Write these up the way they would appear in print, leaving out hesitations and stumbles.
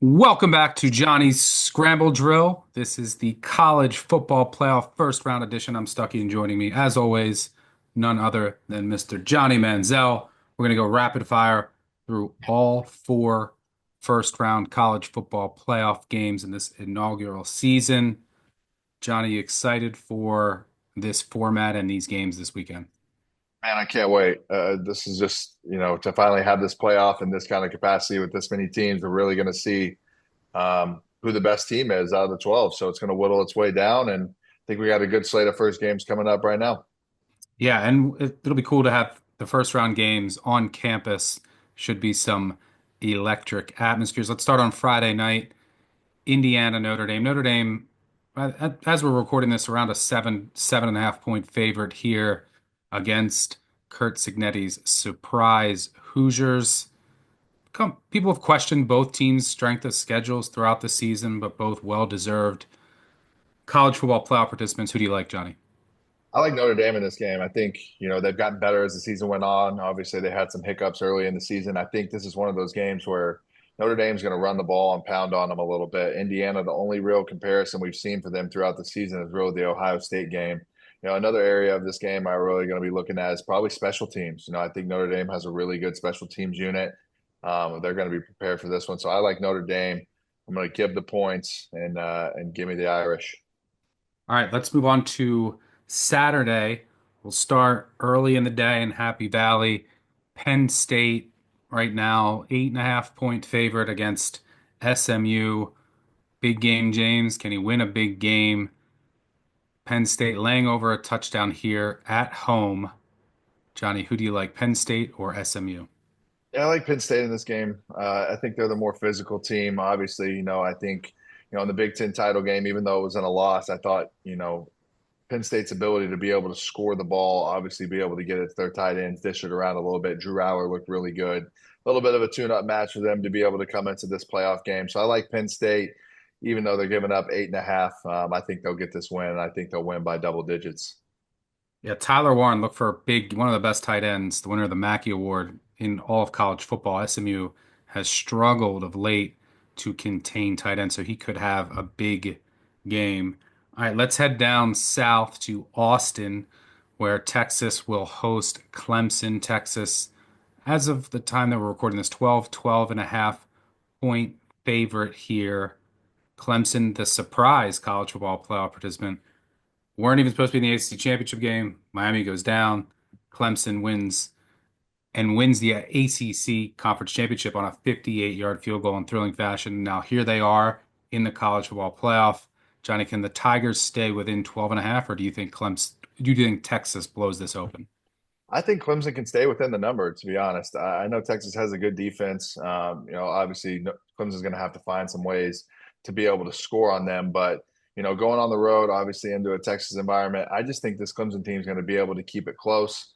Welcome back to Johnny's Scramble Drill. This is the college football playoff first round edition. I'm Stucky, and joining me, as always, none other than Mr. Johnny Manziel. We're going to go rapid fire through all four first round college football playoff games in this inaugural season. Johnny, you excited for this format and these games this weekend? Man, I can't wait. This is just, to finally have this playoff in this kind of capacity with this many teams. We're really going to see who the best team is out of the 12. So it's going to whittle its way down. And I think we got a good slate of first games coming up right now. Yeah, and it'll be cool to have the first round games on campus. Should be some electric atmospheres. Let's start on Friday night. Indiana, Notre Dame. Notre Dame, as we're recording this, around a 7.5 point favorite here against Kurt Signetti's surprise Hoosiers. People have questioned both teams' strength of schedules throughout the season, but both well-deserved college football playoff participants. Who do you like, Johnny? I like Notre Dame in this game. I think, they've gotten better as the season went on. Obviously, they had some hiccups early in the season. I think this is one of those games where Notre Dame's going to run the ball and pound on them a little bit. Indiana, the only real comparison we've seen for them throughout the season is really the Ohio State game. Another area of this game I'm really going to be looking at is probably special teams. I think Notre Dame has a really good special teams unit. They're going to be prepared for this one. So I like Notre Dame. I'm going to give the points and give me the Irish. All right, let's move on to Saturday. We'll start early in the day in Happy Valley. Penn State right now, 8.5 point favorite against SMU. Big game, James. Can he win a big game? Penn State laying over a touchdown here at home. Johnny, who do you like, Penn State or SMU? Yeah, I like Penn State in this game. I think they're the more physical team. Obviously, I think, in the Big Ten title game, even though it was in a loss, I thought, Penn State's ability to be able to score the ball, obviously be able to get it to their tight ends, dish it around a little bit. Drew Hour looked really good. A little bit of a tune-up match for them to be able to come into this playoff game. So I like Penn State, even though they're giving up 8.5. I think they'll get this win. I think they'll win by double digits. Yeah, Tyler Warren, look for a big, one of the best tight ends, the winner of the Mackey Award in all of college football. SMU has struggled of late to contain tight ends, so he could have a big game. All right, let's head down south to Austin, where Texas will host Clemson. Texas, as of the time that we're recording this, 12.5 point favorite here. Clemson, the surprise college football playoff participant, weren't even supposed to be in the ACC championship game. Miami goes down. Clemson wins and wins the ACC conference championship on a 58-yard field goal in thrilling fashion. Now here they are in the college football playoff. Johnny, can the Tigers stay within 12 and a half, or do you think do you think Texas blows this open? I think Clemson can stay within the number, to be honest. I know Texas has a good defense. Obviously, Clemson's going to have to find some ways to be able to score on them. But, going on the road, obviously, into a Texas environment, I just think this Clemson team is going to be able to keep it close,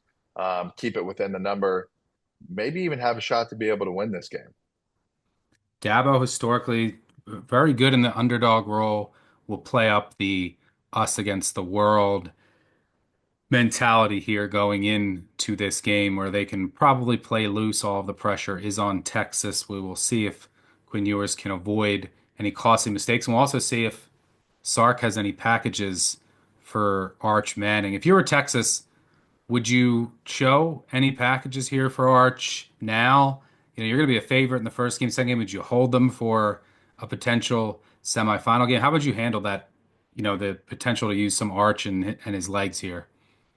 keep it within the number, maybe even have a shot to be able to win this game. Dabo historically very good in the underdog role, will play up the us against the world mentality here going into this game where they can probably play loose. All of the pressure is on Texas. We will see if Quinn Ewers can avoid any costly mistakes. And we'll also see if Sark has any packages for Arch Manning. If you were Texas, would you show any packages here for Arch now? You're going to be a favorite in the first game, second game. Would you hold them for a potential semifinal game? How would you handle that? The potential to use some Arch and his legs here.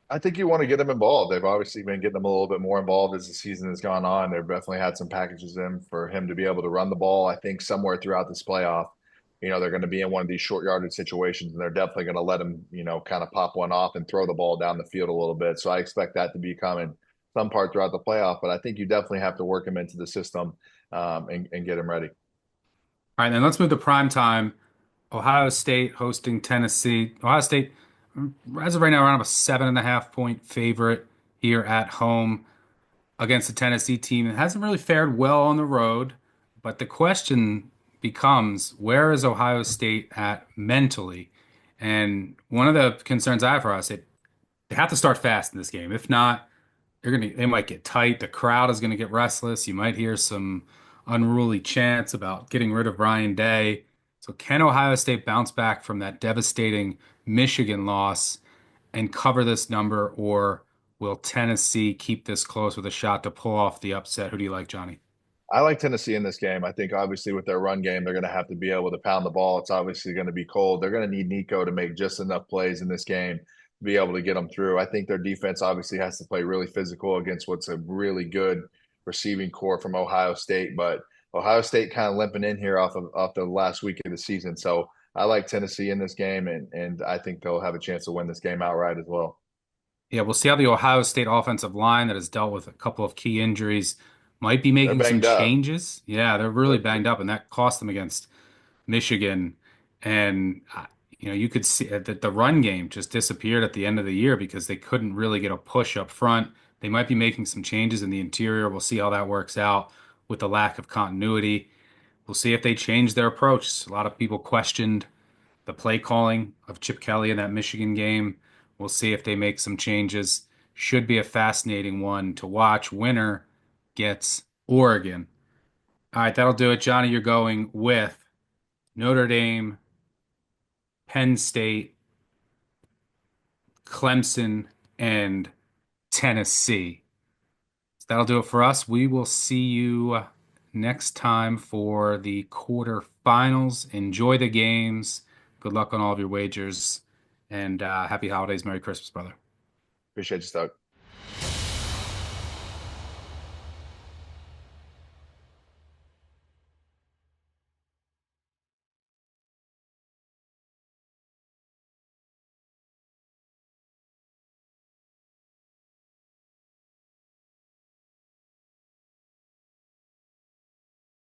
I think you want to get them involved. They've obviously been getting them a little bit more involved as the season has gone on. They've definitely had some packages in for him to be able to run the ball. I think somewhere throughout this playoff, they're going to be in one of these short yardage situations and they're definitely going to let him, kind of pop one off and throw the ball down the field a little bit. So I expect that to be coming some part throughout the playoff, but I think you definitely have to work him into the system and get him ready. All right, then let's move to prime time. Ohio State hosting Tennessee. Ohio State, as of right now, around a 7.5 point favorite here at home against the Tennessee team. It hasn't really fared well on the road, but the question becomes, where is Ohio State at mentally? And one of the concerns I have for us, they have to start fast in this game. If not, they might get tight. The crowd is gonna get restless. You might hear some unruly chants about getting rid of Ryan Day. So can Ohio State bounce back from that devastating Michigan loss and cover this number, or will Tennessee keep this close with a shot to pull off the upset? Who do you like, Johnny? I like Tennessee in this game. I think obviously with their run game, they're going to have to be able to pound the ball. It's obviously going to be cold. They're going to need Nico to make just enough plays in this game to be able to get them through. I think their defense obviously has to play really physical against what's a really good receiving core from Ohio State. But Ohio State kind of limping in here off the last week of the season. So I like Tennessee in this game, and I think they'll have a chance to win this game outright as well. Yeah, we'll see how the Ohio State offensive line that has dealt with a couple of key injuries might be They're making some banged up. changes. Yeah, they're really banged up, and that cost them against Michigan. And you could see that the run game just disappeared at the end of the year because they couldn't really get a push up front. They might be making some changes in the interior. We'll see how that works out with the lack of continuity. We'll see if they change their approach. A lot of people questioned the play calling of Chip Kelly in that Michigan game. We'll see if they make some changes. Should be a fascinating one to watch. Winner gets Oregon. All right, that'll do it. Johnny, you're going with Notre Dame, Penn State, Clemson, and Tennessee. So that'll do it for us. We will see you next time for the quarterfinals. Enjoy the games. Good luck on all of your wagers. And happy holidays. Merry Christmas, brother. Appreciate you, Stoke.